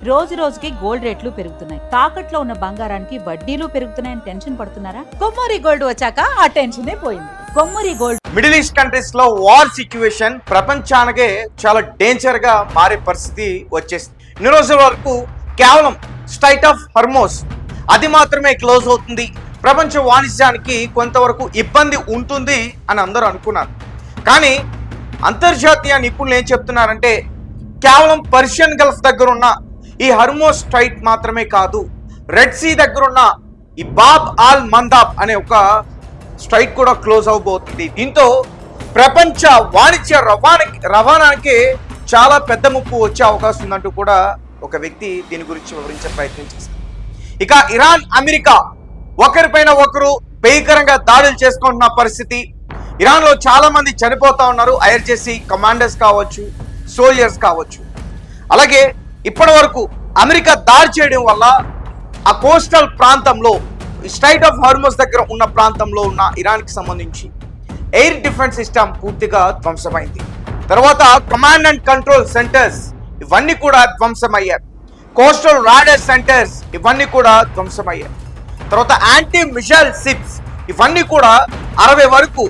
రోజు రోజుకి గోల్డ్ రేట్లు పెరుగుతున్నాయి. తాకట్లో ఉన్న బంగారానికి వడ్డీలు పెరుగుతున్నాయని టెన్షన్ పడుతున్నారా? కొమ్మూరి గోల్డ్ వచ్చాక ఆ టెన్షనే పోయింది. Kommuri gold. Middle east countries లో వార్ సిచ్యువేషన్ ప్రపంచానికే చాలా డేంజర్ గా మారే పరిస్థితి వచ్చేసింది. ఇన్ని రోజుల వరకు కేవలం స్ట్రైట్ ఆఫ్ హార్మోస్ అది మాత్రమే క్లోజ్ అవుతుంది, ప్రపంచ వాణిజ్యానికి కొంతవరకు ఇబ్బంది ఉంటుంది అని అందరూ అనుకున్నారు. కానీ అంతర్జాతీయ నిపుణులు ఏం చెప్తున్నారంటే కేవలం పర్షియన్ గల్ఫ్ దగ్గర ఉన్న ఈ హార్మోస్ స్ట్రైట్ మాత్రమే కాదు, రెడ్ సీ దగ్గర ఉన్న ఈ బాబ్ ఆల్ మందాబ్ అనే ఒక స్ట్రైట్ కూడా క్లోజ్ అవబోతుంది. దీంతో ప్రపంచ వాణిజ్య రవాణానికి చాలా పెద్ద ముప్పు వచ్చే అవకాశం ఉందంటూ కూడా ఒక వ్యక్తి దీని గురించి వివరించే ప్రయత్నం చేశారు. ఇక ఇరాన్ అమెరికా ఒకరిపైన ఒకరు భయంకరంగా దాడులు చేసుకుంటున్న పరిస్థితి. ఇరాన్ లో చాలా మంది చనిపోతా ఉన్నారు, ఐఆర్ చేసి కమాండర్స్ కావచ్చు, సోల్జర్స్ కావచ్చు. అలాగే ఇప్పటి వరకు అమెరికా దాడి చేయడం వల్ల ఆ కోస్టల్ ప్రాంతంలో స్ట్రైట్ ఆఫ్ హార్మోస్ దగ్గర ఉన్న ప్రాంతంలో ఉన్న ఇరాన్కి సంబంధించి ఎయిర్ డిఫెన్స్ సిస్టమ్ పూర్తిగా ధ్వంసమైంది. తర్వాత కమాండ్ అండ్ కంట్రోల్ సెంటర్స్ ఇవన్నీ కూడా ధ్వంసమయ్యారు. కోస్టల్ రాడర్ సెంటర్స్ ఇవన్నీ కూడా ధ్వంసమయ్యాయి. తర్వాత యాంటీ మిసైల్ షిప్స్ ఇవన్నీ కూడా 60 వరకు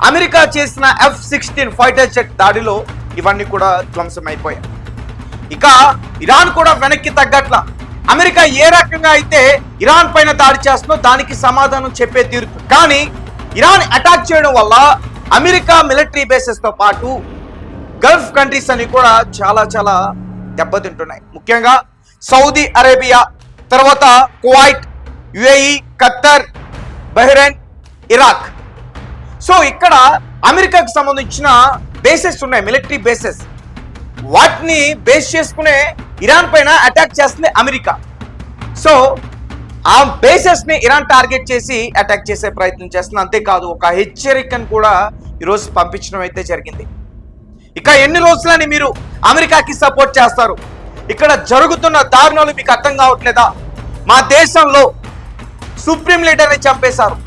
అమెరికా చేసిన F-16 ఫైటర్ జెట్ దాడిలో ఇవన్నీ కూడా ధ్వంసమైపోయాయి. ఇక ఇరాన్ కూడా వెనక్కి తగ్గట్ల అమెరికా ఏ రకంగా అయితే ఇరాన్ పైన దాడి చేస్తుందో దానికి సమాధానం చెప్పే తీరుతుంది. కానీ ఇరాన్ అటాక్ చేయడం వల్ల అమెరికా మిలిటరీ బేసెస్ తో పాటు గల్ఫ్ కంట్రీస్ అని కూడా చాలా దెబ్బతింటున్నాయి. ముఖ్యంగా సౌదీ అరేబియా, తర్వాత Kuwait, UAE, Khattar, Bahrain, Iraq. So ఇక్కడ అమెరికాకు సంబంధించిన బేసెస్ ఉన్నాయి, మిలిటరీ బేసెస్. వాటిని బేస్ చేసుకునే ఇరాన్ పైన అటాక్ చేస్తుంది అమెరికా. సో ఆ బేసెస్ ని ఇరాన్ టార్గెట్ చేసి అటాక్ చేసే ప్రయత్నం చేస్తుంది. అంతేకాదు ఒక హెచ్చరికను కూడా ఈరోజు పంపించడం అయితే జరిగింది. ఇక ఎన్ని రోజులని మీరు అమెరికాకి సపోర్ట్ చేస్తారు? ఇక్కడ జరుగుతున్న దారుణాలు మీకు అర్థం కావట్లేదా? మా దేశంలో సుప్రీం లీడర్ని చంపేశారు,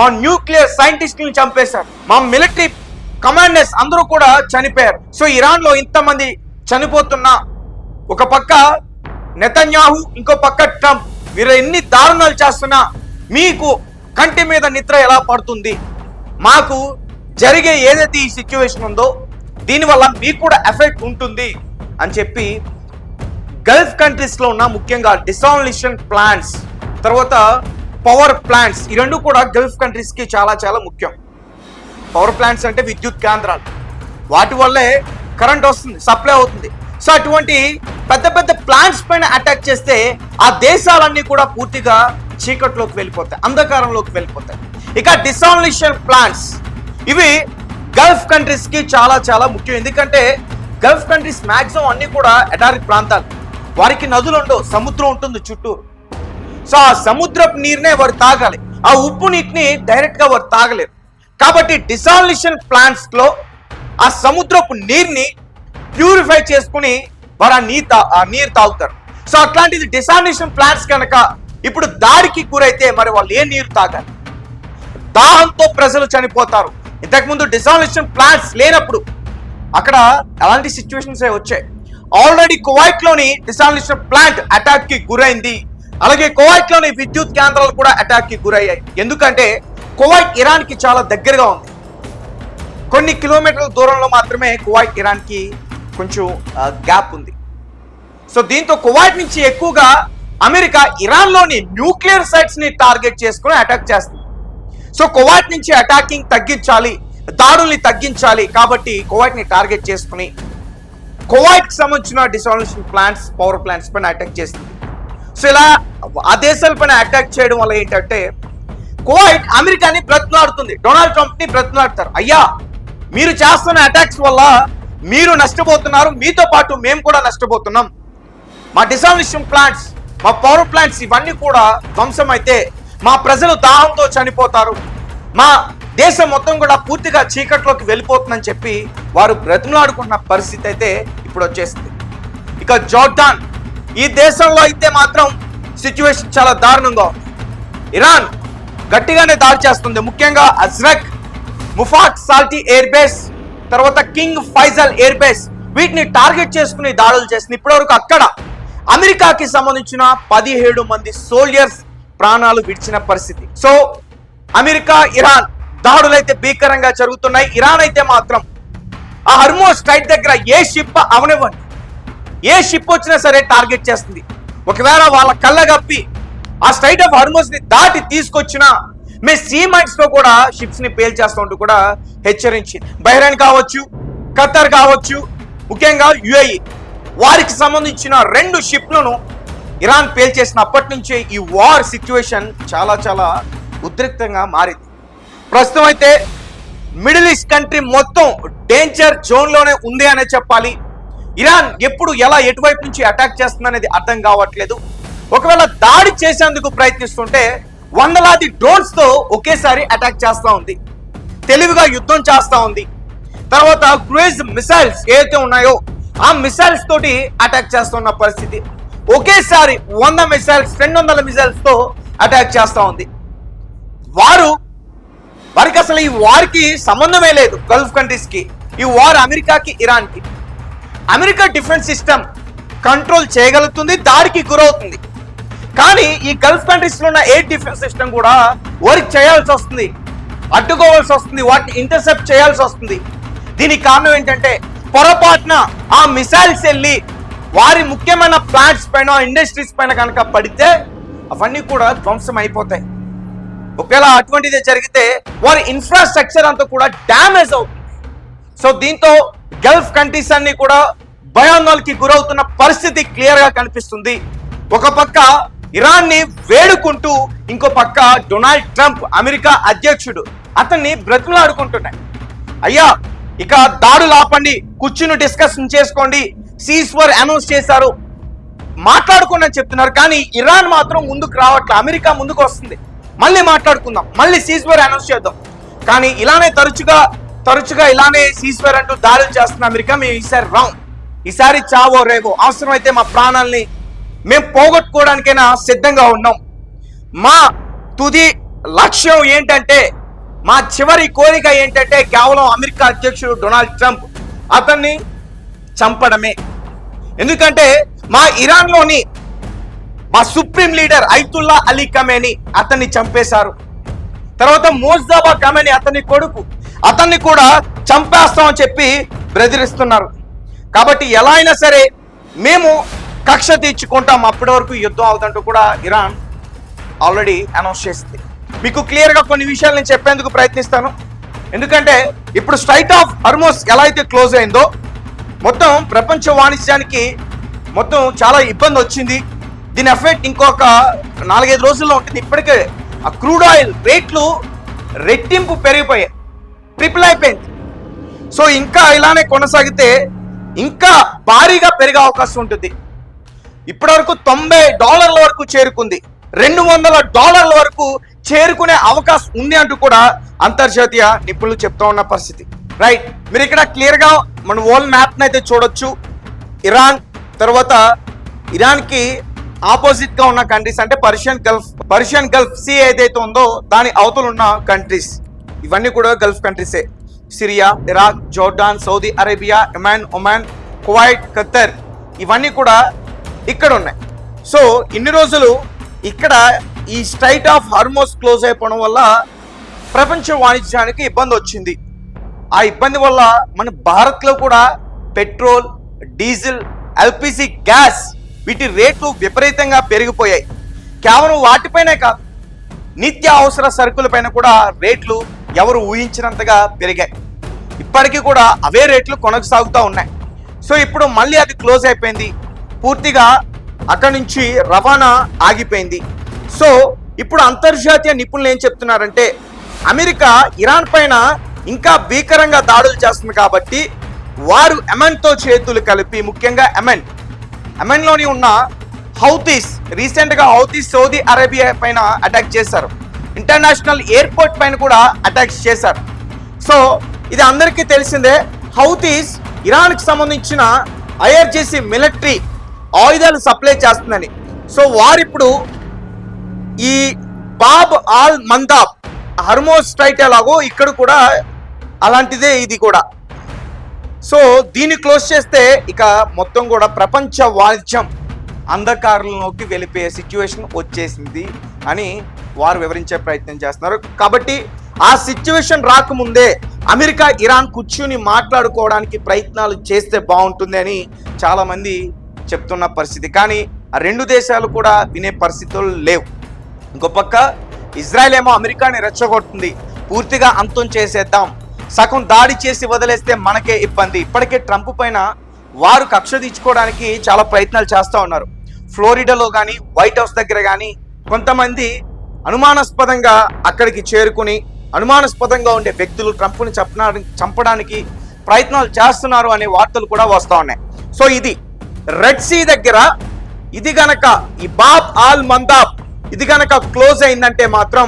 మా న్యూక్లియర్ సైంటిస్టులను చంపేశారు, మా మిలిటరీ కమాండర్స్ అందరూ కూడా చనిపోయారు. సో ఇరాన్ లో ఇంతమంది చనిపోతున్నా ఒక పక్క నెతన్యాహు, ఇంకో పక్క ట్రంప్, వీరు ఎన్ని దారుణాలు చేస్తున్నా మీకు కంటి మీద నిద్ర ఎలా పడుతుంది? మాకు జరిగే ఏదైతే ఈ సిచ్యువేషన్ ఉందో దీనివల్ల మీకు కూడా ఎఫెక్ట్ ఉంటుంది అని చెప్పి గల్ఫ్ కంట్రీస్ లో ఉన్న ముఖ్యంగా డిసాలినేషన్ ప్లాంట్స్, తర్వాత పవర్ ప్లాంట్స్, ఈ రెండు కూడా గల్ఫ్ కంట్రీస్ కి చాలా ముఖ్యం. పవర్ ప్లాంట్స్ అంటే విద్యుత్ కేంద్రాలు, వాటి వల్లే కరెంట్ వస్తుంది, సప్లై అవుతుంది. సో అటువంటి పెద్ద ప్లాంట్స్ పైన అటాక్ చేస్తే ఆ దేశాలన్నీ కూడా పూర్తిగా చీకట్లోకి వెళ్ళిపోతాయి, అంధకారంలోకి వెళ్ళిపోతాయి. ఇక డిసాలినేషన్ ప్లాంట్స్ ఇవి గల్ఫ్ కంట్రీస్ కి చాలా ముఖ్యం. ఎందుకంటే గల్ఫ్ కంట్రీస్ మాక్సిమం అన్ని కూడా ఎడారి ప్రాంతాలు, వారికి నదులు ఉండవు, సముద్రం ఉంటుంది చుట్టూ. సో ఆ సముద్రపు నీరునే వారు తాగాలి, ఆ ఉప్పు నీటిని డైరెక్ట్ గా వారు తాగలేరు. కాబట్టి డిసాలినేషన్ ప్లాంట్స్ లో ఆ సముద్రపు నీరుని ప్యూరిఫై చేసుకుని వారు ఆ నీరు తాగుతారు. సో అట్లాంటిది డిసాలినేషన్ ప్లాంట్స్ కనుక ఇప్పుడు దాడికి గురైతే మరి వాళ్ళు ఏ నీరు తాగాలి? దాహంతో ప్రజలు చనిపోతారు. ఇంతకుముందు డిసాలినేషన్ ప్లాంట్స్ లేనప్పుడు అక్కడ అలాంటి సిచ్యువేషన్స్ వచ్చాయి. ఆల్రెడీ కువైట్ లోని డిసాలినేషన్ ప్లాంట్ అటాక్ కి గురైంది. అలాగే కువైట్ లోని విద్యుత్ కేంద్రాలు కూడా అటాక్ కి గురయ్యాయి. ఎందుకంటే కువైట్ ఇరాన్ కి చాలా దగ్గరగా ఉంది, కొన్ని కిలోమీటర్ల దూరంలో మాత్రమే కువైట్ ఇరాన్ కి కొంచెం గ్యాప్ ఉంది. సో దీంతో కువైట్ నుంచి ఎక్కువగా అమెరికా ఇరాన్ లోని న్యూక్లియర్ సైట్స్ ని టార్గెట్ చేసుకుని అటాక్ చేస్తుంది. సో కువైట్ నుంచి అటాకింగ్ తగ్గించాలి, దాడుల్ని తగ్గించాలి, కాబట్టి కువైట్ ని టార్గెట్ చేసుకుని కువైట్ కి సంబంధించిన డిసాలినేషన్ ప్లాంట్స్, పవర్ ప్లాంట్స్ పైన అటాక్ చేస్తుంది. సో ఇలా ఆ దేశాల పైన అటాక్ చేయడం వల్ల ఏంటంటే కువైట్ అమెరికాని బ్రతిలాడుతుంది, డొనాల్డ్ ట్రంప్ ని బ్రతిలాడతారు. అయ్యా మీరు చేస్తున్న అటాక్స్ వల్ల మీరు నష్టపోతున్నారు, మీతో పాటు మేము కూడా నష్టపోతున్నాం. మా డిసాలినేషన్ ప్లాంట్స్, మా పవర్ ప్లాంట్స్ ఇవన్నీ కూడా ధ్వంసం అయితే మా ప్రజలు దాహంతో చనిపోతారు, మా దేశం మొత్తం కూడా పూర్తిగా చీకట్లోకి వెళ్ళిపోతుందని చెప్పి వారు బ్రతిమలాడుకున్న పరిస్థితి అయితే ఇప్పుడు వచ్చేసింది. ఇక జోర్డాన్, ఈ దేశంలో అయితే మాత్రం సిచ్యువేషన్ చాలా దారుణంగా ఉంది. ఇరాన్ గట్టిగానే దాడి చేస్తుంది. ముఖ్యంగా అజ్రక్, ముఫాట్ సాల్టీ ఎయిర్ బేస్, తర్వాత కింగ్ ఫైజల్ ఎయిర్ బేస్, వీటిని టార్గెట్ చేసుకుని దాడులు చేస్తుంది. ఇప్పటివరకు అక్కడ అమెరికాకి సంబంధించిన 17 మంది సోల్జర్స్ ప్రాణాలు విడిచిన పరిస్థితి. సో అమెరికా ఇరాన్ దాడులైతే భీకరంగా జరుగుతున్నాయి. ఇరాన్ అయితే మాత్రం ఆ హర్మోస్ స్ట్రైట్ దగ్గర ఏ షిప్ అవనివ్వండి, ఏ షిప్ వచ్చినా సరే టార్గెట్ చేస్తుంది. ఒకవేళ వాళ్ళ కళ్ళగప్పి ఆ స్ట్రైట్ ఆఫ్ హర్మోస్ ని దాటి తీసుకొచ్చినా మే సీ మైట్స్ తో కూడా షిప్స్ ని పేల్చేస్తూ ఉంటూ కూడా హెచ్చరించింది. బహ్రెయిన్ కావచ్చు, ఖతర్ కావచ్చు, ముఖ్యంగా యుఏఈ వారికి సంబంధించిన 2 షిప్లను ఇరాన్ పేల్చేసినప్పటి నుంచే ఈ వార్ సిచ్యువేషన్ చాలా ఉద్రిక్తంగా మారింది. ప్రస్తుతం అయితే మిడిల్ ఈస్ట్ కంట్రీ మొత్తం డేంజర్ జోన్ లోనే ఉంది అనే చెప్పాలి. ఇరాన్ ఎప్పుడు ఎలా ఎటువైపు నుంచి అటాక్ చేస్తుందనేది అర్థం కావట్లేదు. ఒకవేళ దాడి చేసేందుకు ప్రయత్నిస్తుంటే వందలాది డ్రోన్స్ తో ఒకేసారి అటాక్ చేస్తూ ఉంది, తెలివిగా యుద్ధం చేస్తూ ఉంది. తర్వాత క్రూయిజ్ మిసైల్స్ ఏవైతే ఉన్నాయో ఆ మిసైల్స్ తోటి అటాక్ చేస్తున్న పరిస్థితి. ఒకేసారి 100 మిసైల్స్ 200 మిసైల్స్ తో అటాక్ చేస్తూ ఉంది. వారికి అసలు ఈ వార్కి సంబంధమే లేదు. గల్ఫ్ కంట్రీస్ కి ఈ వార్ అమెరికాకి ఇరాన్ కి. అమెరికా డిఫెన్స్ సిస్టమ్ కంట్రోల్ చేయగలుగుతుంది, దాడికి గురవుతుంది. కానీ ఈ గల్ఫ్ కంట్రీస్ లో ఉన్న ఎయిర్ డిఫెన్స్ సిస్టమ్ కూడా వర్క్ చేయాల్సి వస్తుంది, అడ్డుకోవాల్సి వస్తుంది, వాటిని ఇంటర్సెప్ట్ చేయాల్సి వస్తుంది. దీనికి కారణం ఏంటంటే పొరపాటున ఆ మిసైల్స్ వెళ్ళి వారి ముఖ్యమైన ప్లాంట్స్ పైన, ఇండస్ట్రీస్ పైన కనుక పడితే అవన్నీ కూడా ధ్వంసం అయిపోతాయి. ఒకవేళ అటువంటిదే జరిగితే వారి ఇన్ఫ్రాస్ట్రక్చర్ అంతా కూడా డ్యామేజ్ అవుతుంది. సో దీంతో గల్ఫ్ కంట్రీస్ అన్ని కూడా భయాందోళనకి గురవుతున్న పరిస్థితి క్లియర్ గా కనిపిస్తుంది. ఒక పక్క ఇరాన్ ని వేడుకుంటూ ఇంకో పక్క డొనాల్డ్ ట్రంప్ అమెరికా అధ్యక్షుడు అతన్ని బ్రతిమలాడుకుంటున్నాయి. అయ్యా ఇక దాడులు ఆపండి, కూర్చుని డిస్కషన్ చేసుకోండి, సీజ్ ఫైర్ అనౌన్స్ చేశారు, మాట్లాడుకోండి అని చెప్తున్నారు. కానీ ఇరాన్ మాత్రం ముందుకు రావట్లేదు. అమెరికా ముందుకు వస్తుంది, మళ్ళీ మాట్లాడుకుందాం, మళ్ళీ సీజ్ ఫైర్ అనౌన్స్ చేద్దాం. కానీ ఇలానే తరచుగా ఇలానే సీజ్ ఫైర్ అంటూ దాడులు చేస్తున్న అమెరికా మేము ఈసారి రాం, ఈసారి చావో రేవో, అవసరమైతే మా ప్రాణాలని మేము పోగొట్టుకోవడానికైనా సిద్ధంగా ఉన్నాం. మా తుది లక్ష్యం ఏంటంటే, మా చివరి కోరిక ఏంటంటే కేవలం అమెరికా అధ్యక్షుడు డొనాల్డ్ ట్రంప్ అతన్ని చంపడమే. ఎందుకంటే మా ఇరాన్లోని మా సుప్రీం లీడర్ ఐతుల్లా అలీ ఖమేనీ అతన్ని చంపేశారు. తర్వాత మోజ్దాబా ఖమేనీ అతని కొడుకు, అతన్ని కూడా చంపేస్తామని చెప్పి బెదిరిస్తున్నారు. కాబట్టి ఎలా అయినా సరే మేము కక్ష తీర్చుకుంటాం, అప్పటి వరకు యుద్ధం అవుతుంటూ కూడా ఇరాన్ ఆల్రెడీ అనౌన్స్ చేసింది. మీకు క్లియర్గా కొన్ని విషయాలు నేను చెప్పేందుకు ప్రయత్నిస్తాను. ఎందుకంటే ఇప్పుడు స్ట్రైట్ ఆఫ్ హర్మోస్ ఎలా అయితే క్లోజ్ అయిందో మొత్తం ప్రపంచ వాణిజ్యానికి మొత్తం చాలా ఇబ్బంది వచ్చింది. దీని ఎఫెక్ట్ ఇంకొక 4-5 రోజుల్లో ఉంటుంది. ఇప్పటికే ఆ క్రూడ్ ఆయిల్ రేట్లు రెట్టింపు పెరిగిపోయాయి, ట్రిపుల్ అయిపోయింది. సో ఇంకా ఇలానే కొనసాగితే ఇంకా భారీగా పెరిగే అవకాశం ఉంటుంది. ఇప్పటివరకు $90 వరకు చేరుకుంది, $200 వరకు చేరుకునే అవకాశం ఉంది అంటూ కూడా అంతర్జాతీయ నిపుణులు చెప్తా ఉన్న పరిస్థితి. రైట్, మీరు ఇక్కడ క్లియర్గా మన వరల్డ్ మ్యాప్ని అయితే చూడొచ్చు. ఇరాన్ తర్వాత ఇరాన్కి ఆపోజిట్ గా ఉన్న కంట్రీస్ అంటే పర్షియన్ గల్ఫ్ సీ ఏదైతే ఉందో దాని అవతల ఉన్న కంట్రీస్ ఇవన్నీ కూడా గల్ఫ్ కంట్రీసే. Syria, Iraq, Jordan, Saudi Arabia, Yemen, Oman, Kuwait, Qatar ఇవన్నీ కూడా ఇక్కడ ఉన్నాయి. సో ఇన్ని రోజులు ఇక్కడ ఈ స్ట్రైట్ ఆఫ్ హార్మోస్ క్లోజ్ అయిపోవడం వల్ల ప్రపంచ వాణిజ్యానికి ఇబ్బంది వచ్చింది. ఆ ఇబ్బంది వల్ల మన భారత్లో కూడా పెట్రోల్, డీజిల్, ఎల్పిజి గ్యాస్ వీటి రేట్లు విపరీతంగా పెరిగిపోయాయి. కేవలం వాటిపైనే కాదు, నిత్య అవసర సరుకులపైన కూడా రేట్లు ఎవరు ఊహించినంతగా పెరిగాయి. ఇప్పటికీ కూడా అవే రేట్లు కొనసాగుతూ ఉన్నాయి. సో ఇప్పుడు మళ్ళీ అది క్లోజ్ అయిపోయింది, పూర్తిగా అక్కడి నుంచి రవాణా ఆగిపోయింది. సో ఇప్పుడు అంతర్జాతీయ నిపుణులు ఏం చెప్తున్నారంటే అమెరికా ఇరాన్ పైన ఇంకా భీకరంగా దాడులు చేస్తుంది కాబట్టి వారు యెమెన్తో చేతులు కలిపి, ముఖ్యంగా యెమెన్లోని ఉన్న హౌతీస్, రీసెంట్గా హౌతీస్ సౌదీ అరేబియా పైన అటాక్ చేశారు, ఇంటర్నేషనల్ ఎయిర్పోర్ట్ పైన కూడా అటాక్స్ చేశారు. సో ఇది అందరికీ తెలిసిందే. హౌతీస్ ఇరాన్కి సంబంధించిన ఐఆర్జీసీ మిలిటరీ ఆయుధాలు సప్లై చేస్తుందని. సో వారిప్పుడు ఈ బాబ్ ఆల్ మందాబ్ హర్మోస్ స్ట్రైట్ ఎలాగో ఇక్కడ కూడా అలాంటిదే ఇది కూడా. సో దీన్ని క్లోజ్ చేస్తే ఇక మొత్తం కూడా ప్రపంచ వాణిజ్యం అంధకారంలోకి వెళ్ళిపోయే సిచ్యువేషన్ వచ్చేసింది అని వారు వివరించే ప్రయత్నం చేస్తున్నారు. కాబట్టి ఆ సిచ్యువేషన్ రాకముందే అమెరికా ఇరాన్ కూర్చుని మాట్లాడుకోవడానికి ప్రయత్నాలు చేస్తే బాగుంటుంది అని చాలామంది చెప్తున్న పరిస్థితి. కానీ ఆ రెండు దేశాలు కూడా వినే పరిస్థితులు లేవు. ఇంకో పక్క ఇజ్రాయెల్ ఏమో అమెరికాని రెచ్చగొడుతుంది, పూర్తిగా అంతం చేసేద్దాం, సగం దాడి చేసి వదిలేస్తే మనకే ఇబ్బంది. ఇప్పటికే ట్రంప్ పైన వారు కక్ష తీర్చుకోవడానికి చాలా ప్రయత్నాలు చేస్తూ ఉన్నారు. ఫ్లోరిడాలో కానీ వైట్ హౌస్ దగ్గర కానీ కొంతమంది అనుమానాస్పదంగా అక్కడికి చేరుకుని అనుమానాస్పదంగా ఉండే వ్యక్తులు ట్రంప్ని చంపడానికి ప్రయత్నాలు చేస్తున్నారు అనే వార్తలు కూడా వస్తూ ఉన్నాయి. సో ఇది రెడ్ సీ దగ్గర ఇది గనక ఈ బాబ్ ఆల్ మందాబ్ ఇది గనక క్లోజ్ అయిందంటే మాత్రం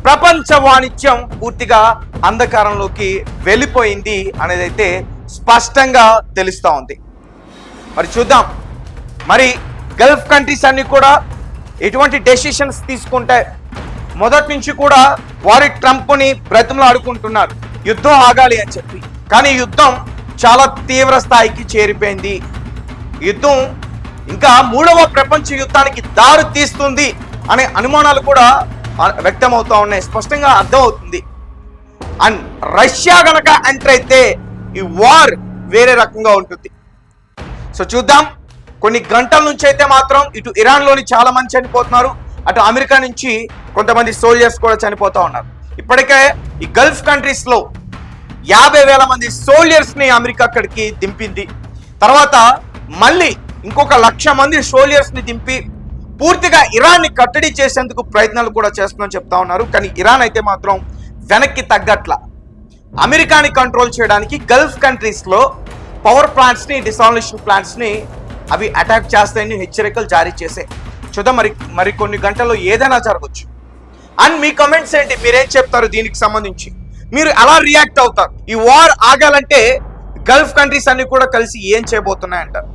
ప్రపంచ వాణిజ్యం పూర్తిగా అంధకారంలోకి వెళ్ళిపోయింది అనేది అయితే స్పష్టంగా తెలుస్తూ ఉంది. మరి చూద్దాం, మరి గల్ఫ్ కంట్రీస్ అన్ని కూడా ఎటువంటి డెసిషన్స్ తీసుకుంటే మొదటి నుంచి కూడా వారి ట్రంప్ని బ్రతిమలాడుకుంటున్నారు యుద్ధం ఆగాలి అని చెప్పి. కానీ యుద్ధం చాలా తీవ్ర స్థాయికి చేరిపోయింది. యుద్ధం ఇంకా 3వ ప్రపంచ యుద్ధానికి దారి తీస్తుంది అనే అనుమానాలు కూడా వ్యక్తమవుతా ఉన్నాయి. స్పష్టంగా అర్థమవుతుంది. అండ్ రష్యా గనక ఎంటర్ అయితే ఈ వార్ వేరే రకంగా ఉంటుంది. సో చూద్దాం. కొన్ని గంటల నుంచి అయితే మాత్రం ఇటు ఇరాన్లోని చాలా మంది చనిపోతున్నారు, అటు అమెరికా నుంచి కొంతమంది సోల్జర్స్ కూడా చనిపోతూ ఉన్నారు. ఇప్పటికే ఈ గల్ఫ్ కంట్రీస్లో 50,000 మంది సోల్జర్స్ని అమెరికా అక్కడికి దింపింది. తర్వాత మళ్ళీ ఇంకొక 1,00,000 మంది సోల్జర్స్ని దింపి పూర్తిగా ఇరాన్ని కట్టడి చేసేందుకు ప్రయత్నాలు కూడా చేస్తుందని చెప్తా ఉన్నారు. కానీ ఇరాన్ అయితే మాత్రం వెనక్కి తగ్గట్ల అమెరికాని కంట్రోల్ చేయడానికి గల్ఫ్ కంట్రీస్లో పవర్ ప్లాంట్స్ని, డిసాలినేషన్ ప్లాంట్స్ని అవి అటాక్ చేస్తాయని హెచ్చరికలు జారీ చేశాయి. చూద్దాం, మరి కొన్ని గంటల్లో ఏదైనా జరగవచ్చు. అండ్ మీ కమెంట్స్ ఏంటి, మీరేం చెప్తారు దీనికి సంబంధించి? మీరు ఎలా రియాక్ట్ అవుతారు? ఈ వార్ ఆగాలంటే గల్ఫ్ కంట్రీస్ అన్ని కూడా కలిసి ఏం చేయబోతున్నాయంటారు?